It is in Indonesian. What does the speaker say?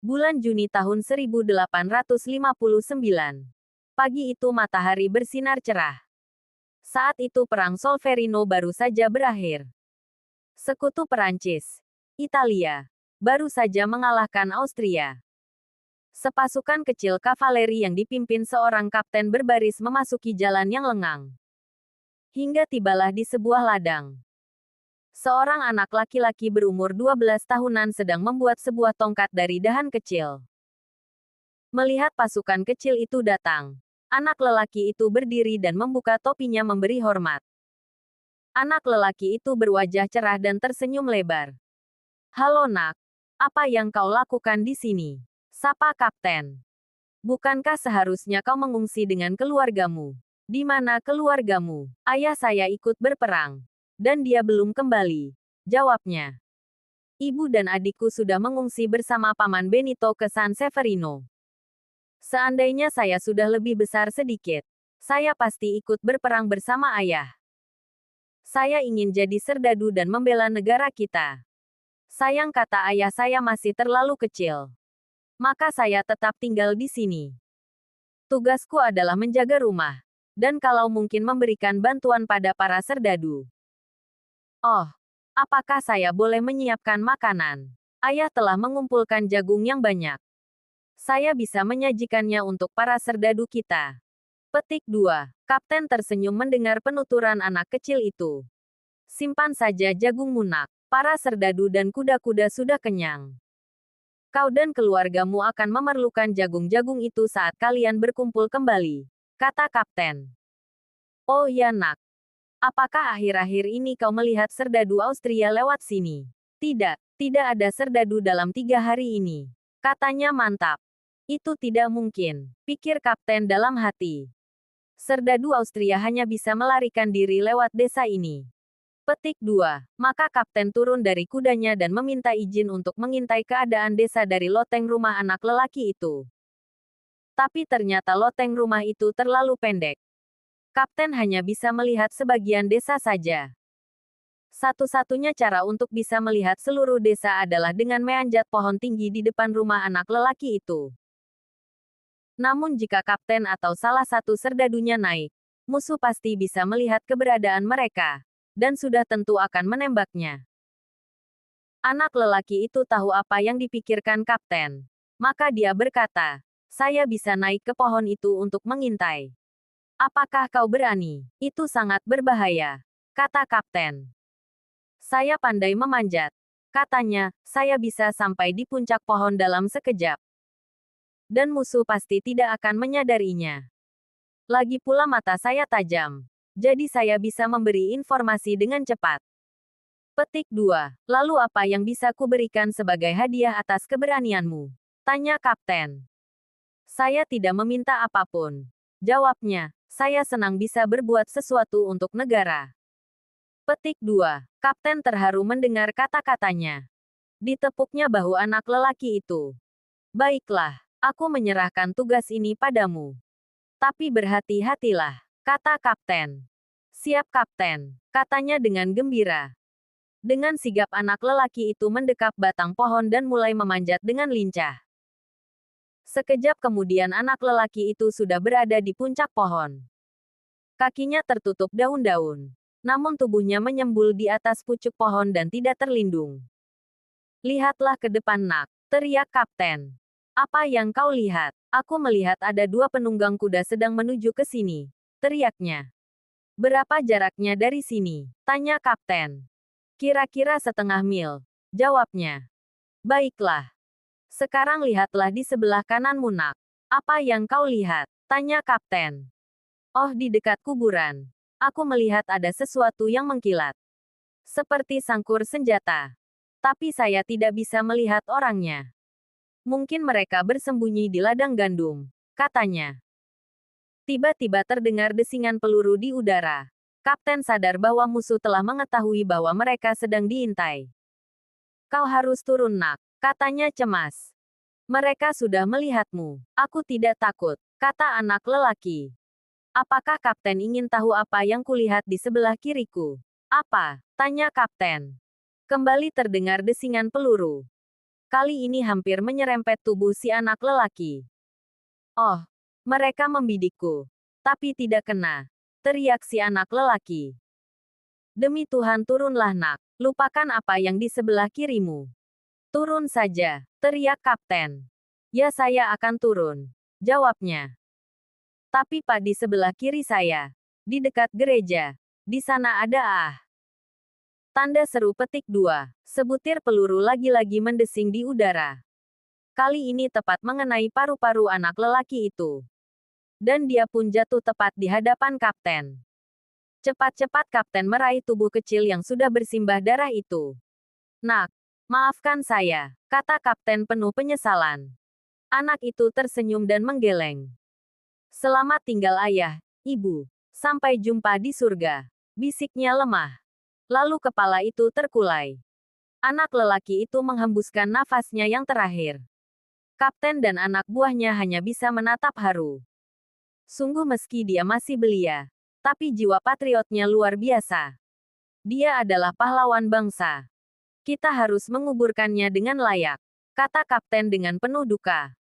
Bulan Juni tahun 1859. Pagi itu matahari bersinar cerah. Saat itu perang Solferino baru saja berakhir. Sekutu Perancis, Italia, baru saja mengalahkan Austria. Sepasukan kecil kavaleri yang dipimpin seorang kapten berbaris memasuki jalan yang lengang. Hingga tibalah di sebuah ladang. Seorang anak laki-laki berumur 12 tahunan sedang membuat sebuah tongkat dari dahan kecil. Melihat pasukan kecil itu datang, anak lelaki itu berdiri dan membuka topinya memberi hormat. Anak lelaki itu berwajah cerah dan tersenyum lebar. "Halo nak, apa yang kau lakukan di sini?" sapa kapten. "Bukankah seharusnya kau mengungsi dengan keluargamu?" "Di mana keluargamu?" "Ayah saya ikut berperang. Dan dia belum kembali," jawabnya. "Ibu dan adikku sudah mengungsi bersama Paman Benito ke San Severino. Seandainya saya sudah lebih besar sedikit, saya pasti ikut berperang bersama ayah. Saya ingin jadi serdadu dan membela negara kita. Sayang kata ayah saya masih terlalu kecil. Maka saya tetap tinggal di sini. Tugasku adalah menjaga rumah. Dan kalau mungkin memberikan bantuan pada para serdadu. Oh, apakah saya boleh menyiapkan makanan? Ayah telah mengumpulkan jagung yang banyak. Saya bisa menyajikannya untuk para serdadu kita." Petik 2. Kapten tersenyum mendengar penuturan anak kecil itu. "Simpan saja jagungmu nak. Para serdadu dan kuda-kuda sudah kenyang. Kau dan keluargamu akan memerlukan jagung-jagung itu saat kalian berkumpul kembali," kata kapten. "Oh ya nak. Apakah akhir-akhir ini kau melihat serdadu Austria lewat sini?" "Tidak, tidak ada serdadu dalam 3 hari ini," katanya mantap. "Itu tidak mungkin," pikir kapten dalam hati. "Serdadu Austria hanya bisa melarikan diri lewat desa ini." Petik 2. Maka kapten turun dari kudanya dan meminta izin untuk mengintai keadaan desa dari loteng rumah anak lelaki itu. Tapi ternyata loteng rumah itu terlalu pendek. Kapten hanya bisa melihat sebagian desa saja. Satu-satunya cara untuk bisa melihat seluruh desa adalah dengan memanjat pohon tinggi di depan rumah anak lelaki itu. Namun jika kapten atau salah satu serdadunya naik, musuh pasti bisa melihat keberadaan mereka, dan sudah tentu akan menembaknya. Anak lelaki itu tahu apa yang dipikirkan kapten. Maka dia berkata, "Saya bisa naik ke pohon itu untuk mengintai." "Apakah kau berani?" "Itu sangat berbahaya," kata kapten. "Saya pandai memanjat," katanya, "saya bisa sampai di puncak pohon dalam sekejap. Dan musuh pasti tidak akan menyadarinya. Lagi pula mata saya tajam. Jadi saya bisa memberi informasi dengan cepat." Petik 2. Lalu apa yang bisa kuberikan sebagai hadiah atas keberanianmu? Tanya kapten. "Saya tidak meminta apapun," jawabnya. "Saya senang bisa berbuat sesuatu untuk negara." Petik 2. Kapten terharu mendengar kata-katanya. Ditepuknya bahu anak lelaki itu. "Baiklah. Aku menyerahkan tugas ini padamu. Tapi berhati-hatilah," kata kapten. "Siap kapten," katanya dengan gembira. Dengan sigap anak lelaki itu mendekap batang pohon dan mulai memanjat dengan lincah. Sekejap kemudian anak lelaki itu sudah berada di puncak pohon. Kakinya tertutup daun-daun. Namun tubuhnya menyembul di atas pucuk pohon dan tidak terlindung. "Lihatlah ke depan nak," teriak kapten. "Apa yang kau lihat?" "Aku melihat ada 2 penunggang kuda sedang menuju ke sini," teriaknya. "Berapa jaraknya dari sini?" tanya kapten. "Kira-kira setengah mil," jawabnya. "Baiklah. Sekarang lihatlah di sebelah kananmu nak." "Apa yang kau lihat?" tanya kapten. "Oh, di dekat kuburan. Aku melihat ada sesuatu yang mengkilat. Seperti sangkur senjata. Tapi saya tidak bisa melihat orangnya. Mungkin mereka bersembunyi di ladang gandum," katanya. Tiba-tiba terdengar desingan peluru di udara. Kapten sadar bahwa musuh telah mengetahui bahwa mereka sedang diintai. "Kau harus turun nak," katanya cemas. "Mereka sudah melihatmu." "Aku tidak takut," kata anak lelaki. "Apakah kapten ingin tahu apa yang kulihat di sebelah kiriku?" "Apa?" tanya kapten. Kembali terdengar desingan peluru. kali ini hampir menyerempet tubuh si anak lelaki. Oh, mereka membidikku. Tapi tidak kena, teriak si anak lelaki. Demi Tuhan turunlah nak, lupakan apa yang di sebelah kirimu. Turun saja, teriak kapten. Ya saya akan turun, jawabnya. Tapi Pak di sebelah kiri saya, di dekat gereja, di sana ada Tanda seru petik 2. Sebutir peluru lagi-lagi mendesing di udara. Kali ini tepat mengenai paru-paru anak lelaki itu. Dan dia pun jatuh tepat di hadapan kapten. Cepat-cepat kapten meraih tubuh kecil yang sudah bersimbah darah itu. Nak, maafkan saya, kata kapten penuh penyesalan. Anak itu tersenyum dan menggeleng. Selamat tinggal ayah, ibu. Sampai jumpa di surga. Bisiknya lemah. Lalu kepala itu terkulai. Anak lelaki itu menghembuskan nafasnya yang terakhir. Kapten dan anak buahnya hanya bisa menatap haru. Sungguh meski dia masih belia, tapi jiwa patriotnya luar biasa. Dia adalah pahlawan bangsa. Kita harus menguburkannya dengan layak, kata kapten dengan penuh duka.